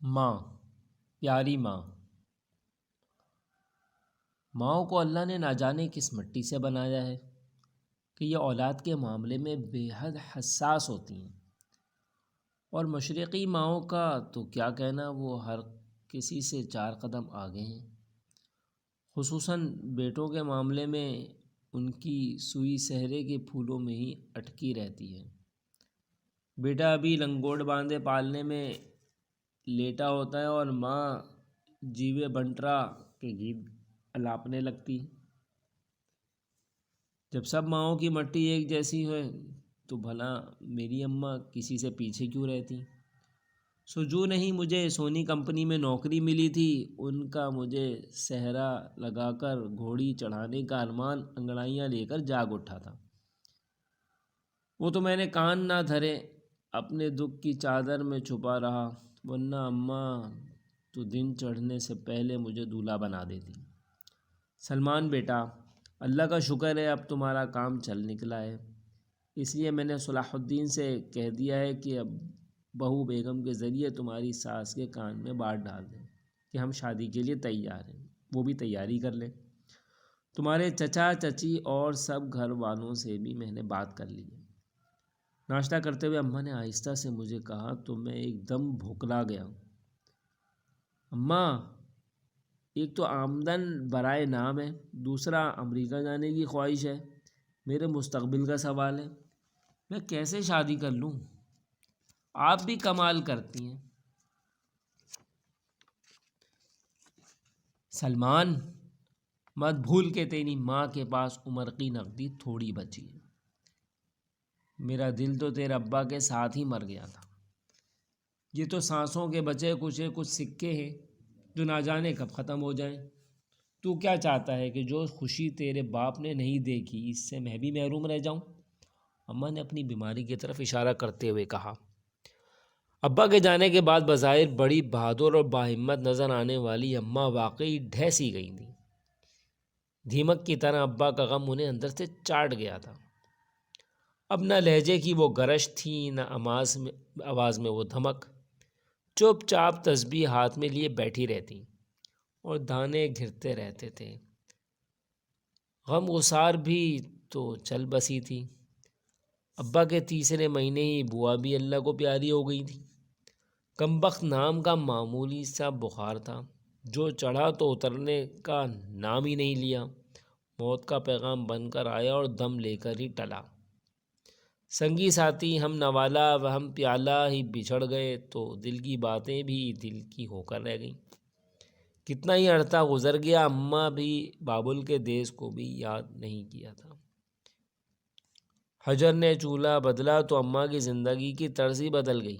ماں، پیاری ماں۔ ماؤں کو اللہ نے نہ جانے کس مٹی سے بنایا ہے کہ یہ اولاد کے معاملے میں بے حد حساس ہوتی ہیں، اور مشرقی ماؤں کا تو کیا کہنا، وہ ہر کسی سے 4 قدم آگے ہیں۔ خصوصاً بیٹوں کے معاملے میں ان کی سوئی صحرے کے پھولوں میں ہی اٹکی رہتی ہے۔ بیٹا ابھی لنگوٹ باندھے پالنے میں لیٹا ہوتا ہے اور ماں جیوے بنٹرا کے گیت الاپنے لگتی۔ جب سب ماؤں کی مٹی ایک جیسی ہے تو بھلا میری اماں کسی سے پیچھے کیوں رہتی؟ جو نہیں مجھے سونی کمپنی میں نوکری ملی تھی، ان کا مجھے سہرا لگا کر گھوڑی چڑھانے کا ارمان انگڑائیاں لے کر جاگ اٹھا تھا۔ وہ تو میں نے کان نہ دھرے اپنے دکھ کی چادر میں چھپا رہا، ورنہ اماں تو دن چڑھنے سے پہلے مجھے دولہا بنا دیتی۔ سلمان بیٹا، اللہ کا شکر ہے اب تمہارا کام چل نکلا ہے، اس لیے میں نے صلاح الدین سے کہہ دیا ہے کہ اب بہو بیگم کے ذریعے تمہاری ساس کے کان میں بات ڈال دیں کہ ہم شادی کے لیے تیار ہیں، وہ بھی تیاری کر لیں۔ تمہارے چچا چچی اور سب گھر والوں سے بھی میں نے بات کر لی ہے۔ ناشتہ کرتے ہوئے اماں نے آہستہ سے مجھے کہا تو میں ایک دم بھوکلا گیا۔ اماں، ایک تو آمدن برائے نام ہے، دوسرا امریکہ جانے کی خواہش ہے، میرے مستقبل کا سوال ہے، میں کیسے شادی کر لوں؟ آپ بھی کمال کرتی ہیں۔ سلمان، مت بھول کہ تیری ماں کے پاس عمر کی نقدی تھوڑی بچی ہے۔ میرا دل تو تیرے ابا کے ساتھ ہی مر گیا تھا۔ یہ تو سانسوں کے بچے کچھ سکے ہیں جو نہ جانے کب ختم ہو جائیں۔ تو کیا چاہتا ہے کہ جو خوشی تیرے باپ نے نہیں دیکھی اس سے میں بھی محروم رہ جاؤں؟ اماں نے اپنی بیماری کی طرف اشارہ کرتے ہوئے کہا۔ ابا کے جانے کے بعد بظاہر بڑی بہادر اور باہمت نظر آنے والی اماں واقعی ڈھہ سی گئی تھیں۔ دھیمک کی طرح ابا کا غم انہیں اندر سے چاٹ گیا تھا۔ اب نہ لہجے کی وہ گرج تھی، نہ آواز میں وہ دھمک۔ چپ چاپ تسبیح ہاتھ میں لیے بیٹھی رہتی اور دانے گھرتے رہتے تھے۔ غم گسار بھی تو چل بسی تھی۔ ابا کے تیسرے مہینے ہی بوا بھی اللہ کو پیاری ہو گئی تھی۔ کمبخت نام کا معمولی سا بخار تھا جو چڑھا تو اترنے کا نام ہی نہیں لیا، موت کا پیغام بن کر آیا اور دم لے کر ہی ٹلا۔ سنگی ساتھی ہم نوالا و ہم پیالہ ہی بچھڑ گئے تو دل کی باتیں بھی دل کی ہو کر رہ گئیں۔ کتنا ہی عرصہ گزر گیا، اماں بھی بابل کے دیس کو بھی یاد نہیں کیا تھا۔ حجر نے چولہا بدلا تو اماں کی زندگی کی طرز ہی بدل گئی۔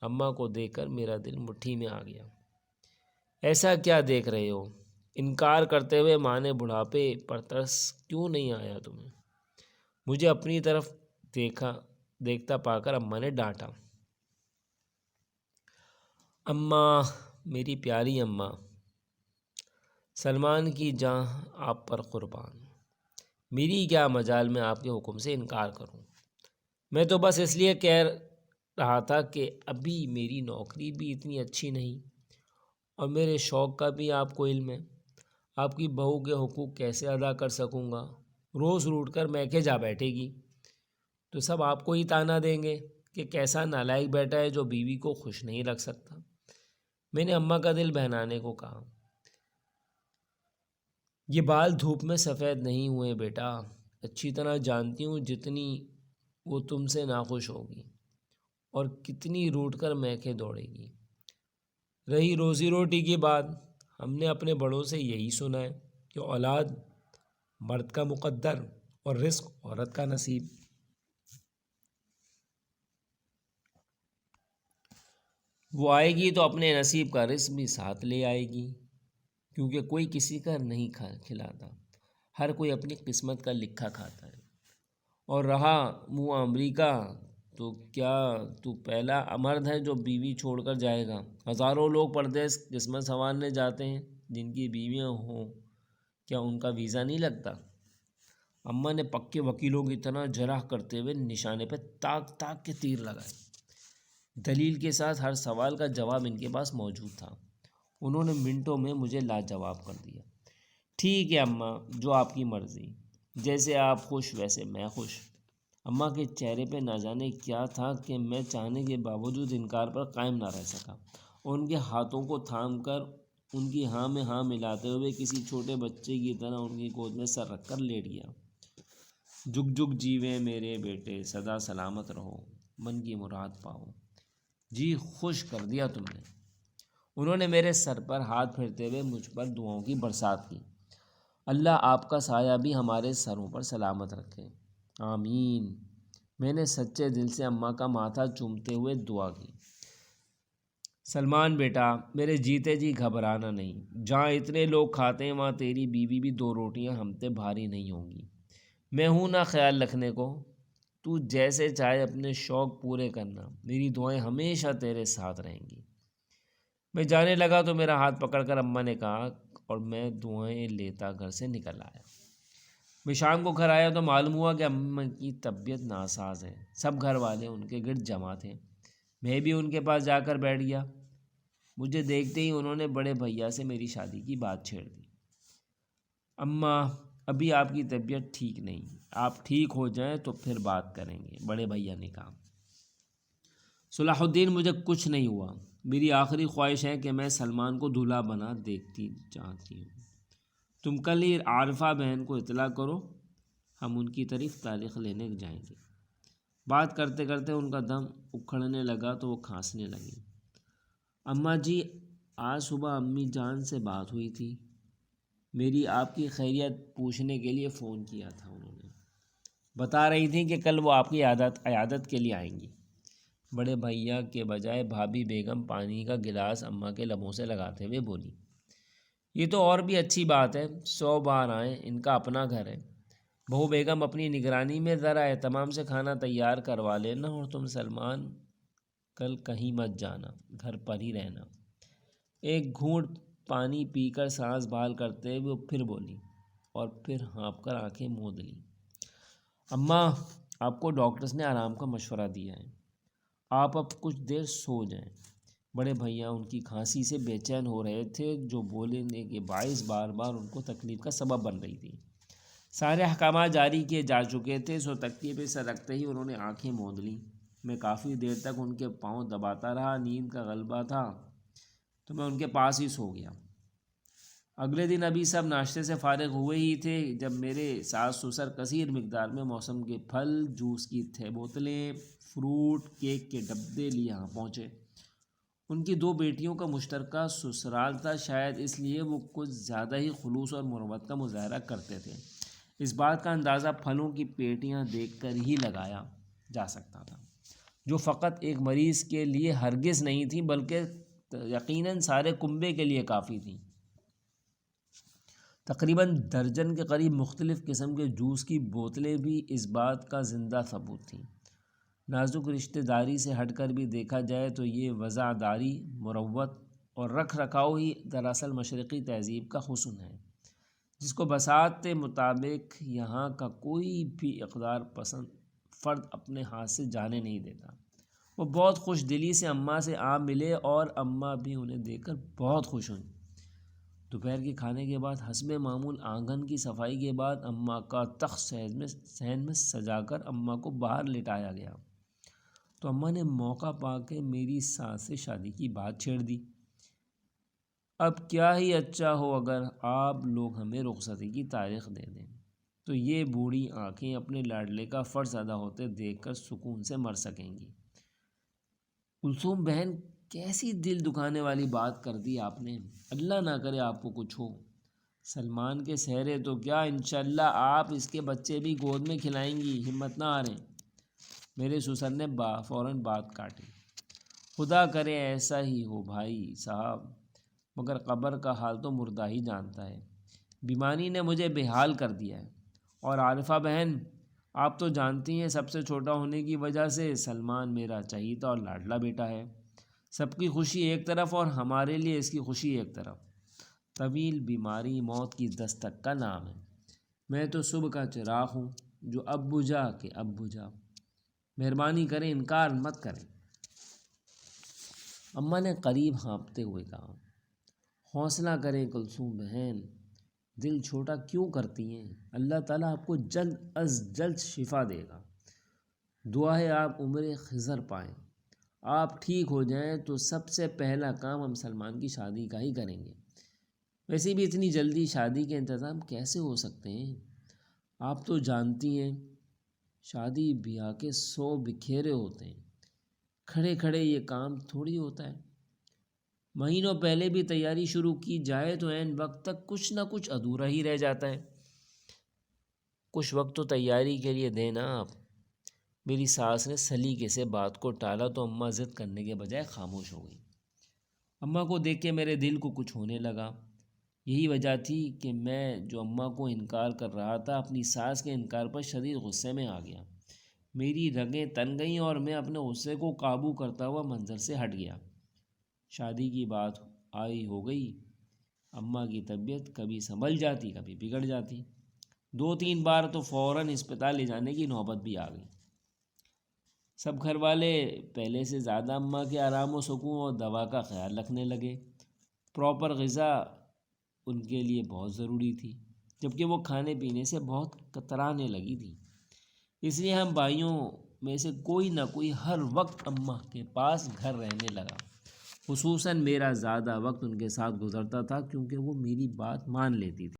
اماں کو دیکھ کر میرا دل مٹھی میں آ گیا۔ ایسا کیا دیکھ رہے ہو؟ انکار کرتے ہوئے ماں نے بڑھاپے پر ترس کیوں نہیں آیا تمہیں؟ مجھے اپنی طرف دیکھتا پا کر اماں نے ڈانٹا۔ اماں، میری پیاری اماں، سلمان کی جاں آپ پر قربان، میری کیا مجال میں آپ کے حکم سے انکار کروں؟ میں تو بس اس لیے کہہ رہا تھا کہ ابھی میری نوکری بھی اتنی اچھی نہیں اور میرے شوق کا بھی آپ کو علم ہے۔ آپ کی بہو کے حقوق کیسے ادا کر سکوں گا؟ روز روٹ کر میکے جا بیٹھے گی تو سب آپ کو ہی تانا دیں گے کہ کیسا نالائق بیٹا ہے جو بیوی کو خوش نہیں رکھ سکتا۔ میں نے اماں کا دل بہلانے کو کہا۔ یہ بال دھوپ میں سفید نہیں ہوئے بیٹا، اچھی طرح جانتی ہوں جتنی وہ تم سے ناخوش ہوگی اور کتنی روٹ کر میکے دوڑے گی۔ رہی روزی روٹی کی بات، ہم نے اپنے بڑوں سے یہی سنا ہے کہ اولاد مرد کا مقدر اور رزق عورت کا نصیب۔ وہ آئے گی تو اپنے نصیب کا رزق بھی ساتھ لے آئے گی، کیونکہ کوئی کسی کا نہیں کھلاتا، ہر کوئی اپنی قسمت کا لکھا کھاتا ہے۔ اور رہا منہ امریکہ، تو کیا تو پہلا مرد ہے جو بیوی چھوڑ کر جائے گا؟ ہزاروں لوگ پردیس قسمت سنوارنے جاتے ہیں جن کی بیویاں ہوں، کیا ان کا ویزا نہیں لگتا؟ اماں نے پکے وکیلوں کی طرح جرح کرتے ہوئے نشانے پہ تاک تاک کے تیر لگائے۔ دلیل کے ساتھ ہر سوال کا جواب ان کے پاس موجود تھا۔ انہوں نے منٹوں میں مجھے لاجواب کر دیا۔ ٹھیک ہے اماں، جو آپ کی مرضی، جیسے آپ خوش ویسے میں خوش۔ اماں کے چہرے پہ نہ جانے کیا تھا کہ میں چاہنے کے باوجود انکار پر قائم نہ رہ سکا، اور ان کے ہاتھوں کو تھام کر ان کی ہاں میں ہاں ملاتے ہوئے کسی چھوٹے بچے کی طرح ان کی گود میں سر رکھ کر لیٹ گیا۔ جگ جگ جیوے میرے بیٹے، سدا سلامت رہو، من کی مراد پاؤ۔ جی خوش کر دیا تم نے۔ انہوں نے میرے سر پر ہاتھ پھیرتے ہوئے مجھ پر دعاؤں کی برسات کی۔ اللہ آپ کا سایہ بھی ہمارے سروں پر سلامت رکھے، آمین۔ میں نے سچے دل سے اماں کا ماتھا چومتے ہوئے دعا کی۔ سلمان بیٹا، میرے جیتے جی گھبرانا نہیں۔ جہاں اتنے لوگ کھاتے ہیں وہاں تیری بیوی بھی 2 روٹیاں ہم پہ بھاری نہیں ہوں گی۔ میں ہوں نا خیال رکھنے کو، تو جیسے چاہے اپنے شوق پورے کرنا، میری دعائیں ہمیشہ تیرے ساتھ رہیں گی۔ میں جانے لگا تو میرا ہاتھ پکڑ کر اماں نے کہا، اور میں دعائیں لیتا گھر سے نکل آیا۔ میں شام کو گھر آیا تو معلوم ہوا کہ اماں کی طبیعت ناساز ہے۔ سب گھر والے ان کے گرد جمع تھے۔ میں بھی ان کے پاس جا کر بیٹھ گیا۔ مجھے دیکھتے ہی انہوں نے بڑے بھیا سے میری شادی کی بات چھیڑ دی۔ اماں، ابھی آپ کی طبیعت ٹھیک نہیں، آپ ٹھیک ہو جائیں تو پھر بات کریں گے، بڑے بھیا نے کہا۔ صلاح الدین، مجھے کچھ نہیں ہوا۔ میری آخری خواہش ہے کہ میں سلمان کو دولہا بنا دیکھتی چاہتی ہوں۔ تم کل ہی عارفہ بہن کو اطلاع کرو، ہم ان کی طرف تاریخ لینے جائیں گے۔ بات کرتے کرتے ان کا دم اکھڑنے لگا تو وہ کھانسنے لگی۔ اماں جی، آج صبح امی جان سے بات ہوئی تھی، میری آپ کی خیریت پوچھنے کے لیے فون کیا تھا۔ انہوں نے بتا رہی تھیں کہ کل وہ آپ کی عیادت کے لیے آئیں گی۔ بڑے بھیا کے بجائے بھابھی بیگم پانی کا گلاس اماں کے لبوں سے لگاتے ہوئے بولی، یہ تو اور بھی اچھی بات ہے، 100 بار آئیں، ان کا اپنا گھر ہے۔ بہو بیگم اپنی نگرانی میں ذرا اہتمام سے کھانا تیار کروا لینا، اور تم سلمان کل کہیں مت جانا، گھر پر ہی رہنا۔ ایک گھونٹ پانی پی کر سانس بحال کرتے ہوئے وہ پھر بولی، اور پھر ہانپ کر آنکھیں موند لیں۔ اماں، آپ کو ڈاکٹرز نے آرام کا مشورہ دیا ہے، آپ اب کچھ دیر سو جائیں۔ بڑے بھیا ان کی کھانسی سے بے چین ہو رہے تھے، جو بولنے کے باعث بار بار ان کو تکلیف کا سبب بن رہی تھی۔ سارے احکامات جاری کیے جا چکے تھے، سو تکیے پہ سر رکھتے ہی انہوں نے آنکھیں موند لیں۔ میں کافی دیر تک ان کے پاؤں دباتا رہا، نیند کا غلبہ تھا تو میں ان کے پاس ہی سو گیا۔ اگلے دن ابھی سب ناشتے سے فارغ ہوئے ہی تھے جب میرے ساس سسر کثیر مقدار میں موسم کے پھل، جوس کی بوتلیں، فروٹ، کیک کے ڈبے لیے یہاں پہنچے۔ ان کی 2 بیٹیوں کا مشترکہ سسرال تھا، شاید اس لیے وہ کچھ زیادہ ہی خلوص اور مروت کا مظاہرہ کرتے تھے۔ اس بات کا اندازہ پھلوں کی پیٹیاں دیکھ کر ہی لگایا جا سکتا تھا، جو فقط ایک مریض کے لیے ہرگز نہیں تھیں بلکہ یقیناً سارے کنبے کے لیے کافی تھیں۔ تقریباً درجن کے قریب مختلف قسم کے جوس کی بوتلیں بھی اس بات کا زندہ ثبوت تھیں۔ نازک رشتہ داری سے ہٹ کر بھی دیکھا جائے تو یہ وضعداری، مروت اور رکھ رکھاؤ ہی دراصل مشرقی تہذیب کا حسن ہے، جس کو بساط مطابق یہاں کا کوئی بھی اقدار پسند فرد اپنے ہاتھ سے جانے نہیں دیتا۔ وہ بہت خوش دلی سے اماں سے آ ملے اور اماں بھی انہیں دیکھ کر بہت خوش ہوئیں۔ دوپہر کے کھانے کے بعد حسب معمول آنگن کی صفائی کے بعد اماں کا تخت صحن میں سجا کر اماں کو باہر لٹایا گیا تو اماں نے موقع پا کے میری ساس سے شادی کی بات چھیڑ دی۔ اب کیا ہی اچھا ہو اگر آپ لوگ ہمیں رخصتی کی تاریخ دے دیں تو یہ بوڑھی آنکھیں اپنے لاڈلے کا فرض ادا ہوتے دیکھ کر سکون سے مر سکیں گی۔ کلثوم بہن، کیسی دل دکھانے والی بات کر دی آپ نے، اللہ نہ کرے آپ کو کچھ ہو۔ سلمان کے سہرے تو کیا، انشاءاللہ آپ اس کے بچے بھی گود میں کھلائیں گی، ہمت نہ ہاریں۔ میرے سسر نے فوراً بات کاٹی، خدا کرے ایسا ہی ہو بھائی صاحب، مگر قبر کا حال تو مردہ ہی جانتا ہے۔ بیماری نے مجھے بے حال کر دیا ہے، اور عارفہ بہن، آپ تو جانتی ہیں سب سے چھوٹا ہونے کی وجہ سے سلمان میرا چہیتا اور لاڈلا بیٹا ہے۔ سب کی خوشی ایک طرف اور ہمارے لیے اس کی خوشی ایک طرف۔ طویل بیماری موت کی دستک کا نام ہے۔ میں تو صبح کا چراغ ہوں جو اب بجھا کہ اب بجھا، مہربانی کریں انکار مت کریں۔ اماں نے قریب ہانپتے ہوئے کہا، حوصلہ کریں کلثوم بہن، دل چھوٹا کیوں کرتی ہیں؟ اللہ تعالیٰ آپ کو جلد از جلد شفا دے گا۔ دعا ہے آپ عمر خضر پائیں۔ آپ ٹھیک ہو جائیں تو سب سے پہلا کام ہم سلمان کی شادی کا ہی کریں گے۔ ویسے بھی اتنی جلدی شادی کے انتظام کیسے ہو سکتے ہیں؟ آپ تو جانتی ہیں شادی بیاہ کے 100 بکھیرے ہوتے ہیں، کھڑے کھڑے یہ کام تھوڑی ہوتا ہے۔ مہینوں پہلے بھی تیاری شروع کی جائے تو عین وقت تک کچھ نہ کچھ ادھورا ہی رہ جاتا ہے۔ کچھ وقت تو تیاری کے لیے دینا آپ۔ میری ساس نے سلیقے سے بات کو ٹالا تو اماں ضد کرنے کے بجائے خاموش ہو گئی۔ اماں کو دیکھ کے میرے دل کو کچھ ہونے لگا۔ یہی وجہ تھی کہ میں جو اماں کو انکار کر رہا تھا، اپنی ساس کے انکار پر شدید غصے میں آ گیا۔ میری رگیں تن گئیں اور میں اپنے غصے کو قابو کرتا ہوا منظر سے ہٹ گیا۔ شادی کی بات آئی ہو گئی۔ اماں کی طبیعت کبھی سنبھل جاتی، کبھی بگڑ جاتی۔ 2-3 بار تو فوراً اسپتال لے جانے کی نوبت بھی آ گئی۔ سب گھر والے پہلے سے زیادہ اماں کے آرام و سکون اور دوا کا خیال رکھنے لگے۔ پراپر غذا ان کے لیے بہت ضروری تھی، جبکہ وہ کھانے پینے سے بہت کترانے لگی تھی۔ اس لیے ہم بھائیوں میں سے کوئی نہ کوئی ہر وقت اماں کے پاس گھر رہنے لگا۔ خصوصاً میرا زیادہ وقت ان کے ساتھ گزرتا تھا کیونکہ وہ میری بات مان لیتی تھی۔